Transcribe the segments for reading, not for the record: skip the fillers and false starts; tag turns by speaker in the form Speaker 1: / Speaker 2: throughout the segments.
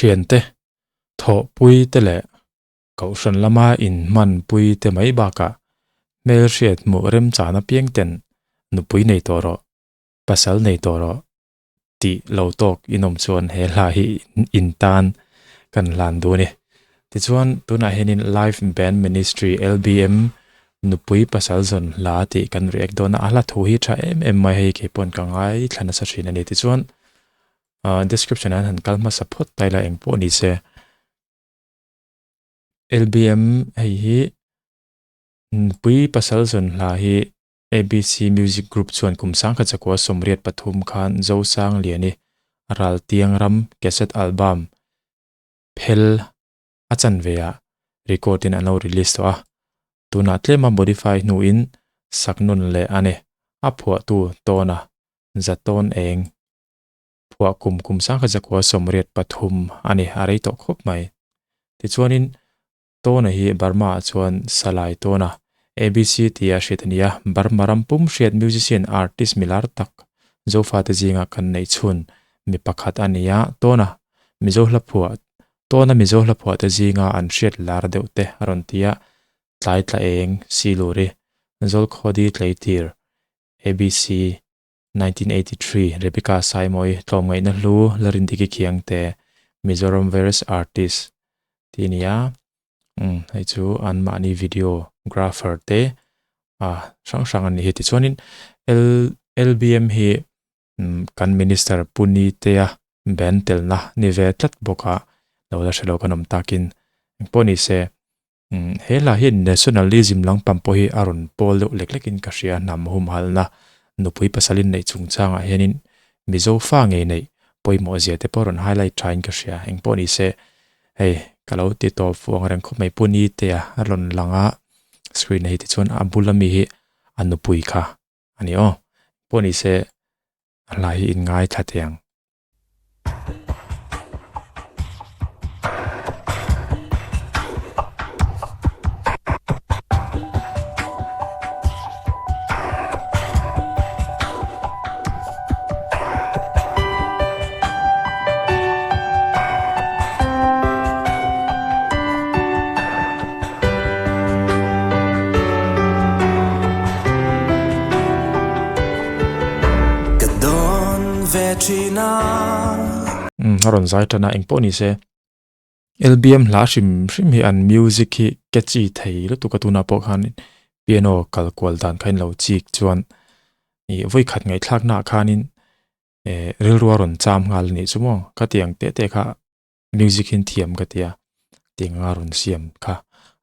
Speaker 1: thian te tho pui te le cậu sân lama in man pui te mai ba ka mel riat mu rem chana piang ten nupui nei toro pasal nei toro ti lo tok inom chuan he la hi in tan kan lan du ni ti chuan tuna henin live band ministry LBM nupui pasal zon la ti kan react dona ala thu hi tha em mai hei ke pon ka ngai thlana sa thin ani ti chuan description an han kalma support taila engpo ni se LBM hei hi nupui pasal zon la hi ABC Music Group chuan kumsang kha chakwa somriat pathum khan zo sang liani ral tiang ram cassette album phel achan veya record in ano release to a tuna tlema modify nu in saknun le ane aphwa tu tona zaton eng phwa kumsang kha chakwa somriat pathum ani arei to khop mai ti chuanin tona hi Burma chuan salai tona ABC tia shitania barmaram pum shet musician artist milar tak zo fata jinga kan nei chun mi pakhat ania tona mizo hlaphua tona mizo hlaphua ta jinga an shet lar deute rontia tlai tla eng siluri zol khodi tleitir ABC 1983 Rebecca Saimoi tlom ngai na hlu larindiki khiangte Mizoram various artists tinia hai chu an mani videographer te sang ani hi ti chuanin LBM hi kan minister puni te a ben telna ni ve tlat boka lola shelo kanom takin poni se hela hi nationalism lang pampo hi aron pol leklekin kasia nam hum halna nupui pasalin nei chungchanga henin mizo fa nge nei poimo zia te poron highlight train kasia engponi se hey kalau ti to fuang rang kho mai puni te a lon langa screen hi ti chon abulami hi anupui kha ani o poni se alai in ngai thateng haron zaitana engponi se LBM la shim hi an music hi catchy thei lo tukatuna po khan piano kalkwal dan khain lo chik chuan ni voi khat ngai thlak na khanin rilruwa ron cham ngal ni chumo ka tiang te kha music hin thiam ka tia tinga ron siam kha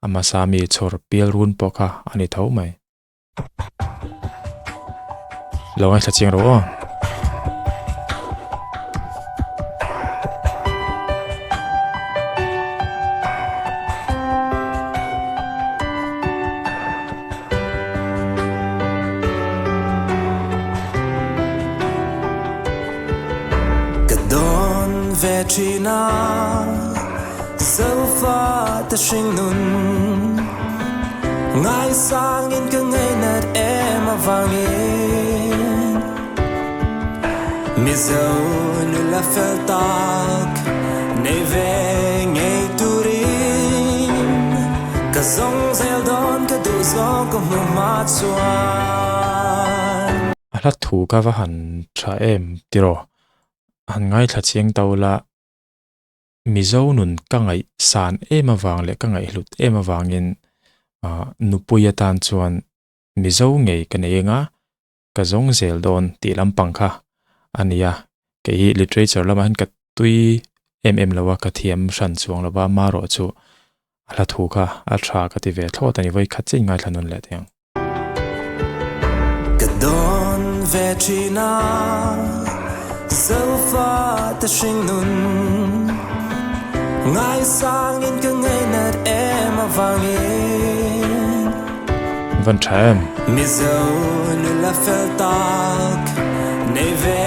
Speaker 1: ama sami chor pial run po kha ani thau mai lo ngai thaching ro
Speaker 2: China so far ta shing nun ngai sang in ka ngai nat em avangin mi zo nu la feltak nei ve ngai turin ka zong zel don ka du zong ko ma chuan
Speaker 1: ala thu ka va han tha em tiro han ngai tha chiang tawla mizo nun ka ngai san ema wang le ka ngai hlut ema wangin nupuya tan chuan mizo ngei ka neinga ka zong zel don ti lampang kha ania ke hi literature lama han ka tui lawa ka thiam san chuang lawa maro chu ala thu kha a tha ka ti ve thot ani voi kha ching ngai thanun le tiang
Speaker 2: ka don ve china so far ta shing nun ngai sang in ka ngai nat em avangin
Speaker 1: van tham
Speaker 2: mi zo nu la feltak nei ve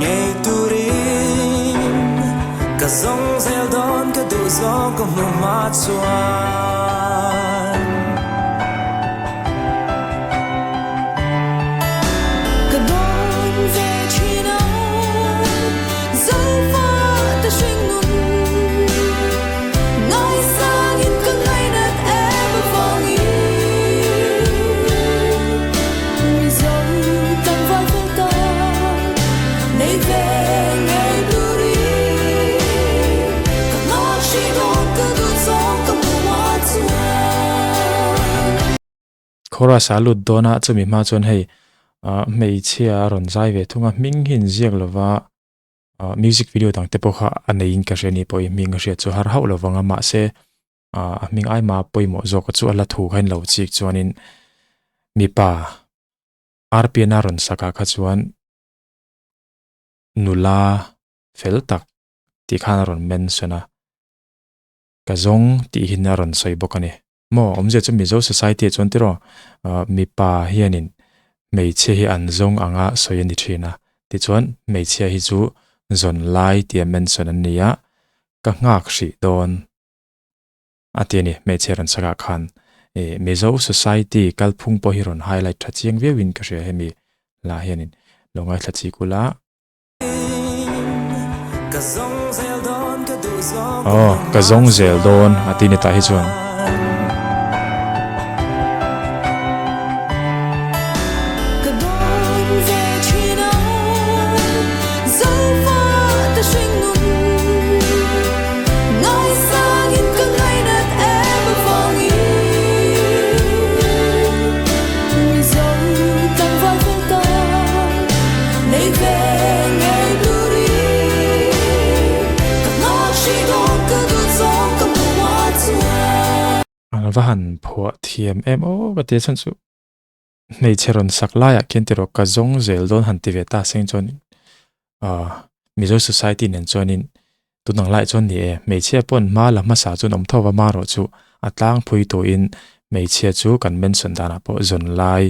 Speaker 2: ngai turin ka zong zel don ka du zong ko ma chuan ka don ve china so far ta shing nun
Speaker 1: chorus a lut dona chumi ma chuan hei mei chia ron zai ve thunga ming hin ziak lova music video tang te pokha anein ka reni poi ming ria chu har hau lovanga ma se ming ai ma poi mo zo ka chu ala thu khain lo chik chuanin mi pa RPN ron saka kha chuan nula phalsak ti khan ron mention a ka zong ti hin ron soi bokani mo omje chu mizo society chuan tiro mi pa hianin mei che hi an zong anga soyani thina ti chuan mei che hi chu zon lai ti mention an nia ka ngak hri don atiani mei che ron saka khan mizo society kalphung po hi ron highlight tha chiang vewin ka hria hemi la hianin longai thachi kula ka zong zel don atini ta hi chuan vahan pawh thiam em ka te chan chu nei cheron saklaya ken tiro ka zong zel don han ti ve ta seng chon mizo society nen chonin tunang lai chon ni mei che pon ma la ma sa chun om thowa ma ro chu atlang phui to in mei che chu kan mention dana po zon lai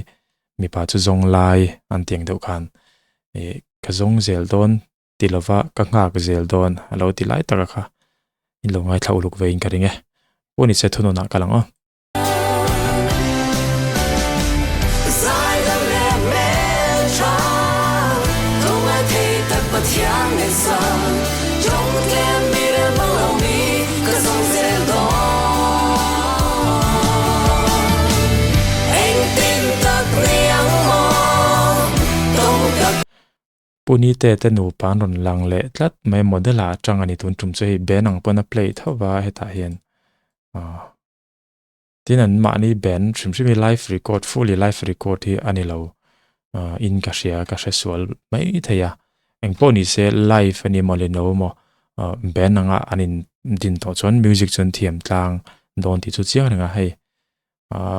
Speaker 1: mi pa chu zong lai an tiang deuh khan ka zong zel don tilova ka ngak zel don alo ti lai taka kha in lo ngai thlau luk vein ka ringe poni se thuno na kalang o puni te nu pan ron lang le tlat mai modela atang ani tun tum che benang pona play thawa heta hian tinan ma ni ben shrimshimi live record fully live record hi ani lo in ka ria ka sual mai theya eng poni se live ani moleno mo ben anga anin din to chon music chon thiam tlang don ti chu chiang nga hei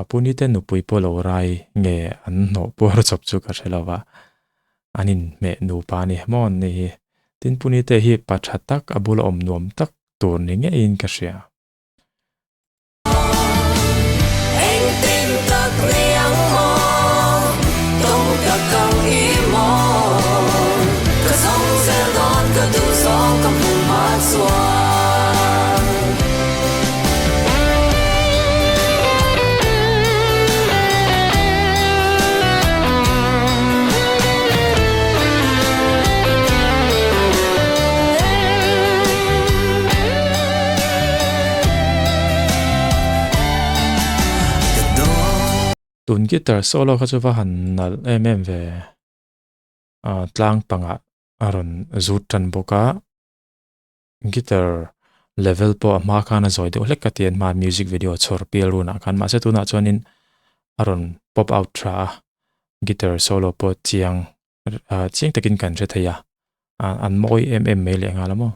Speaker 1: puni te nupui polo hrai nge an no por chop chu ka thelawa anin me nu pa ni mon ni tin puni te hi pathatak abul om nuam tak tur ni nge in ka ria tun guitar solo kha chu wa han nal ve tlang panga aron zut tan boka guitar level po ma khana zoi de hlek ka tian ma music video chhor pel runa khan ma se tuna chonin aron pop out tra guitar solo po chiang takin kan re thaya an moi me le ngalamo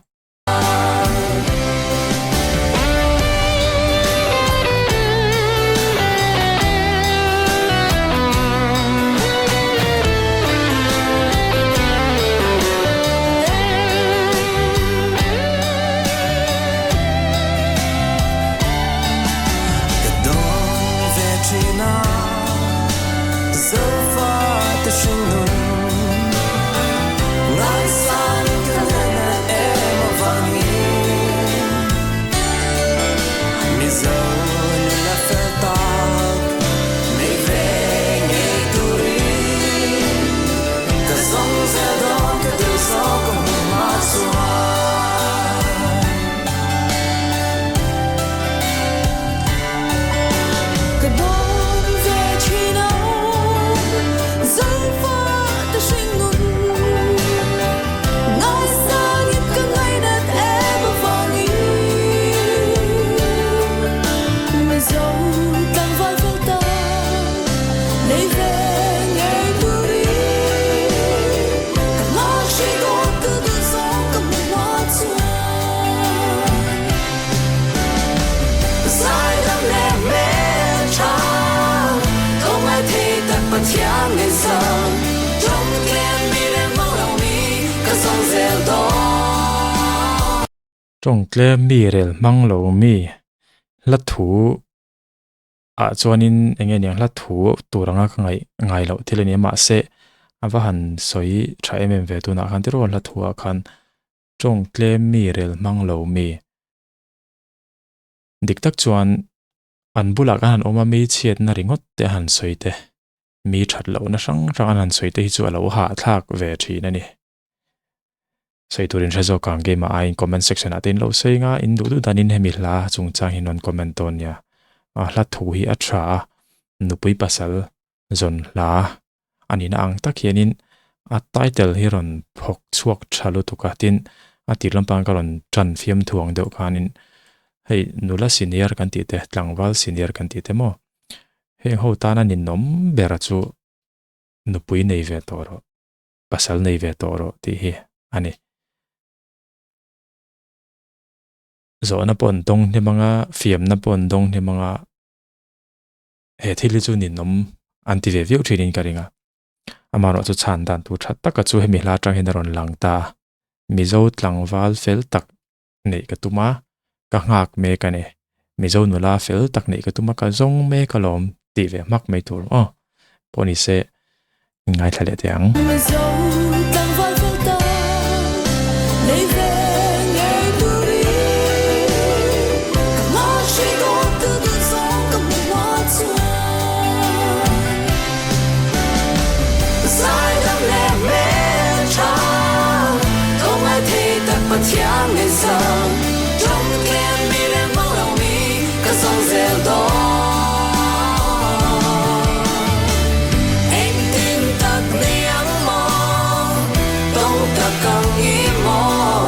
Speaker 1: trong tle mi rel mang lo mi la thu a chuanin enge niang la thu turanga ka ngai lo thilani ma se ava han soi tha em ve tu na khan ti ro la thu a khan trong tle mi rel mang lo mi dik tak chuan an bula ka han oma mi chiat na ringot te han soi te mi that lo na sang rang han soi te hi chu alo ha thak ve thi na ni sei turin rezo kang ge ma in comment section atin lo sei nga in du danin hemi hla chung chang hinon comment ton ya a hla thu hi a tha nupui pasal zon la anina ang tak hianin a title hi ron phok chuak thalu tuka tin a tirlampang ka ron tran fiam thuang deuh khanin hei nula senior kan ti te tlangwal senior kan ti te mo hei ho tana nin nom bera chu nupui nei ve toro pasal nei ve toro ti hi ani zawn na pon dong ni mga fiam na pon dong ni mga he thili chu nin nom anti ve viu thinin karinga amaro chu chan dan tu that tak chu hemi hla tang hin ron langta mizo tlangwal fel tak nei ka tuma ka ngak me ka ne mizo nula fel tak nei ka tuma ka zong me ka lom ti ve mak me tur poni se ngai thale tiang
Speaker 2: Tiếng người sông trong đêm mi lên mong lòng mi cả sông rèo đó anh tin tắc liang mò đông cả càng im mò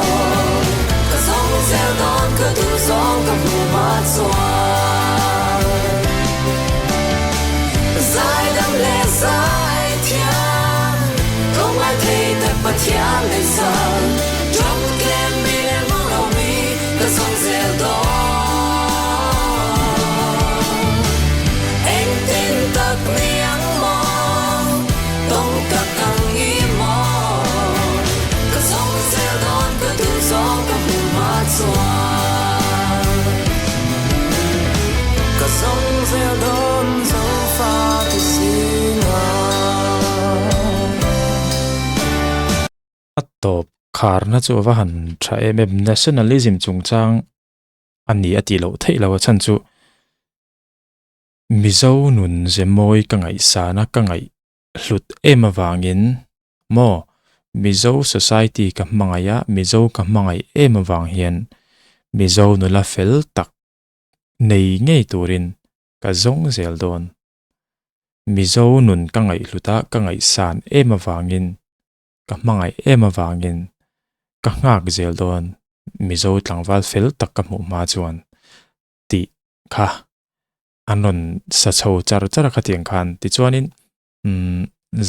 Speaker 2: cả sông rèo đó cứ thu gió cả mùa mát xoa dài đắm lệ dài thiang không ai thấy thật bất thiang người sông sông rèo đó anh tin tắc liang mò đông cả càng im mò cả sông rèo đó cứ thu gió cả mùa mát xoa cả sông rèo đó dấu pha từ xin
Speaker 1: top kharna chu wa han tha em nationalism chung chang ani ati lo thei lo chan chu mizo nun zemoi ka ngai sana ka ngai hlut em awangin mo mizo society ka mangaya mizo ka mangai em awang hian mizo nula fel tak nei ngei turin ka zong zel don mizo nun ka ngai hluta ka ngai san em awangin ka mangai em awangin ka ngak zel don mizo tlangwal fel tak ka mu ma chuan ti kha anon sa chho char char kha tiang khan ti chuanin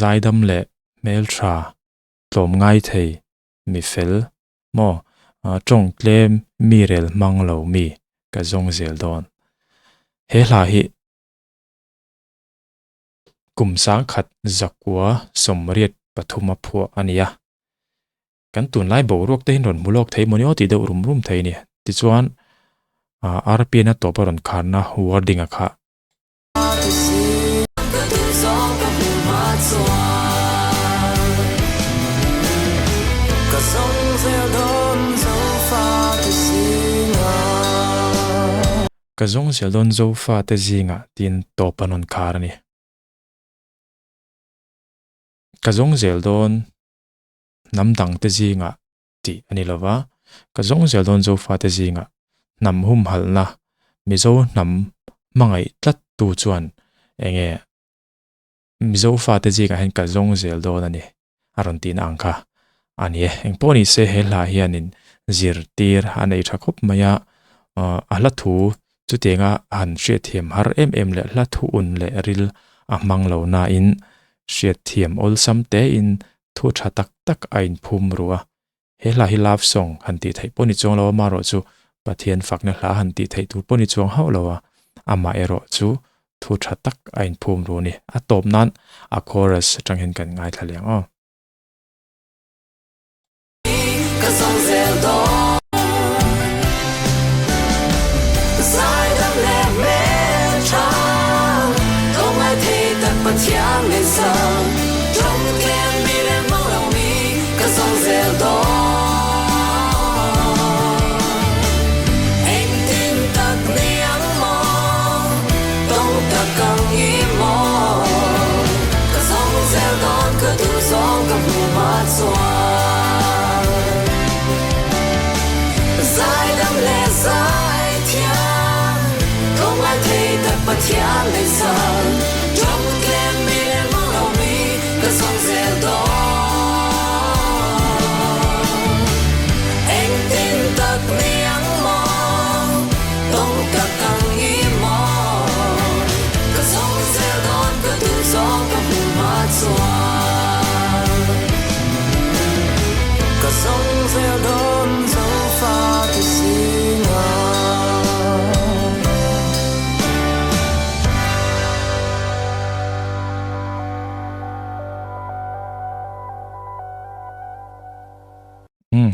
Speaker 1: zaidam le mel tha tlom ngai thei mi fel mo tong tlem mi rel mang lo mi ka zong zel don he hla hi kum sang khat zakwa somriat pathuma phua ania kan tun lai bo ruak te hin ron mulok thei monio ti deuh rum thei ni ti chuan rp na to paron kharna wording a kha ka zong zel don zo fa te zinga tin to panon khar ni ka zong zel don nam dang te zinga ti ani lova ka zong zel don zo fa te zinga nam hum halna mizo nam mangai tlat tu chuan enge mizo fa te zinga hen ka zong zel don ani aron tin angkha ani eng poni se hela hianin zir tir anei thakop maya ala thu chu tenga han hre thiam har em le la thu un le ril a mang lo na in hre thiam ol sam te in thu tha tak tak ain phum ruwa hela hi love song han ti thei poni chong lo ma ro chu pathian fakna hla han ti thei tu poni chong hau lo ama ero chu thu tha tak ain phum ru ni a top nan a chorus tang hen kan ngai thaliang
Speaker 2: thiên lên sơn trong đêm mi lên mong lòng mi cái sông rêu đó anh tin tất miếng mong tông cả căng ý mong cái sông rêu đó cái tu gió cái mùa mát xoa cái sông rêu đó dấu pha từ xin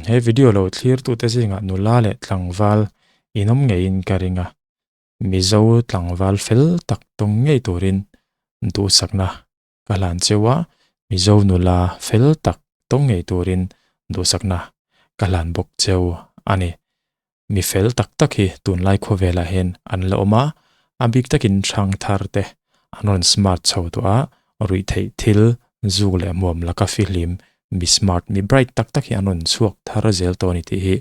Speaker 1: he video lo clear tu te singa nula le tlangwal inom ngei in karinga mizo tlangwal fel tak tong ngei turin du sakna kalan chewa mizo nula fel tak tong ngei turin du sakna kalan bok cheu ani mi fel tak tak hi tun lai kho vela hen an la oma abik takin thang thar te anon smart chho to a rui thei thil zu le mom la ka filim mi smart mi bright tak tak hi anon suak thara zel to ni ti hi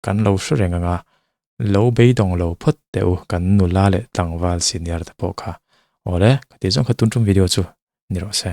Speaker 1: kan lo hrenga nga lo be dong lo phot teu kan nula le tlangwal senior ta pokha ole ka ti jong khatun tum video chu niro se